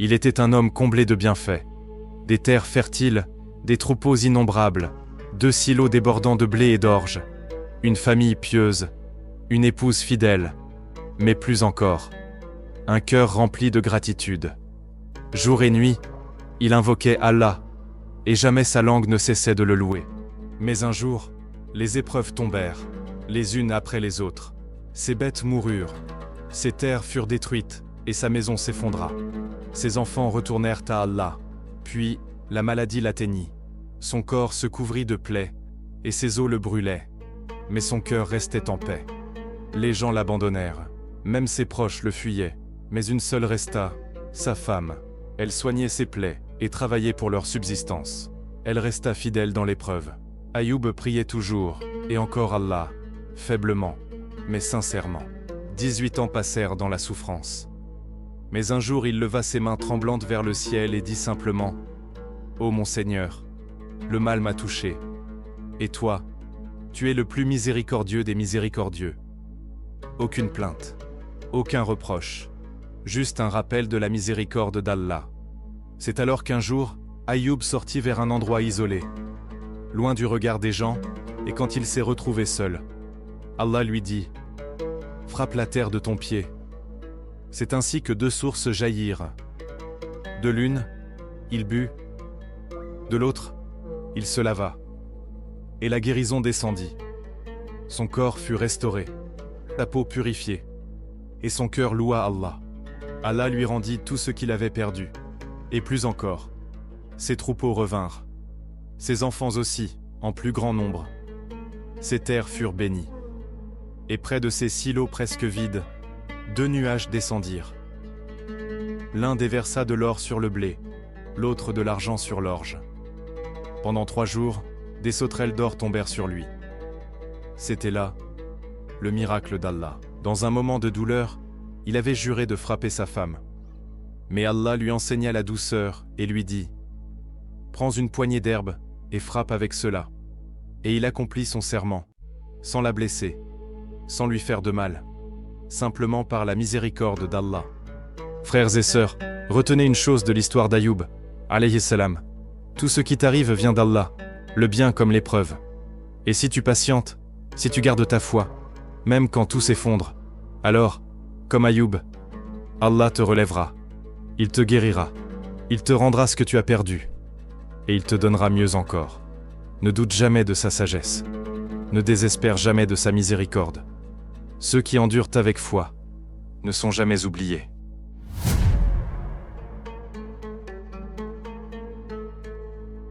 Il était un homme comblé de bienfaits. Des terres fertiles, des troupeaux innombrables, 2 silos débordant de blé et d'orge, une famille pieuse, une épouse fidèle, mais plus encore, un cœur rempli de gratitude. Jour et nuit, il invoquait Allah, et jamais sa langue ne cessait de le louer. Mais un jour, les épreuves tombèrent, les unes après les autres. Ses bêtes moururent, ses terres furent détruites, et sa maison s'effondra. Ses enfants retournèrent à Allah, puis la maladie l'atteignit. Son corps se couvrit de plaies, et ses os le brûlaient. Mais son cœur restait en paix. Les gens l'abandonnèrent, même ses proches le fuyaient, mais une seule resta, sa femme. Elle soignait ses plaies et travaillait pour leur subsistance. Elle resta fidèle dans l'épreuve. Ayoub priait toujours, et encore Allah, faiblement, mais sincèrement. 18 ans passèrent dans la souffrance. Mais un jour il leva ses mains tremblantes vers le ciel et dit simplement « Ô mon Seigneur, le mal m'a touché. Et toi, tu es le plus miséricordieux des miséricordieux. » Aucune plainte, aucun reproche, juste un rappel de la miséricorde d'Allah. C'est alors qu'un jour, Ayoub sortit vers un endroit isolé, loin du regard des gens, et quand il s'est retrouvé seul, Allah lui dit « Frappe la terre de ton pied. » C'est ainsi que 2 sources jaillirent. De l'une, il but, de l'autre, il se lava. Et la guérison descendit. Son corps fut restauré, sa peau purifiée, et son cœur loua Allah. Allah lui rendit tout ce qu'il avait perdu, et plus encore. Ses troupeaux revinrent, ses enfants aussi, en plus grand nombre. Ses terres furent bénies. Et près de ses silos presque vides, 2 nuages descendirent. L'un déversa de l'or sur le blé, l'autre de l'argent sur l'orge. Pendant 3 jours, des sauterelles d'or tombèrent sur lui. C'était là le miracle d'Allah. Dans un moment de douleur, il avait juré de frapper sa femme. Mais Allah lui enseigna la douceur et lui dit « Prends une poignée d'herbe et frappe avec cela. » Et il accomplit son serment, sans la blesser, sans lui faire de mal, simplement par la miséricorde d'Allah. Frères et sœurs, retenez une chose de l'histoire d'Ayoub, alayhi salam. Tout ce qui t'arrive vient d'Allah, le bien comme l'épreuve. Et si tu patientes, si tu gardes ta foi, même quand tout s'effondre, alors, comme Ayoub, Allah te relèvera, il te guérira, il te rendra ce que tu as perdu, et il te donnera mieux encore. Ne doute jamais de sa sagesse, ne désespère jamais de sa miséricorde. Ceux qui endurent avec foi ne sont jamais oubliés.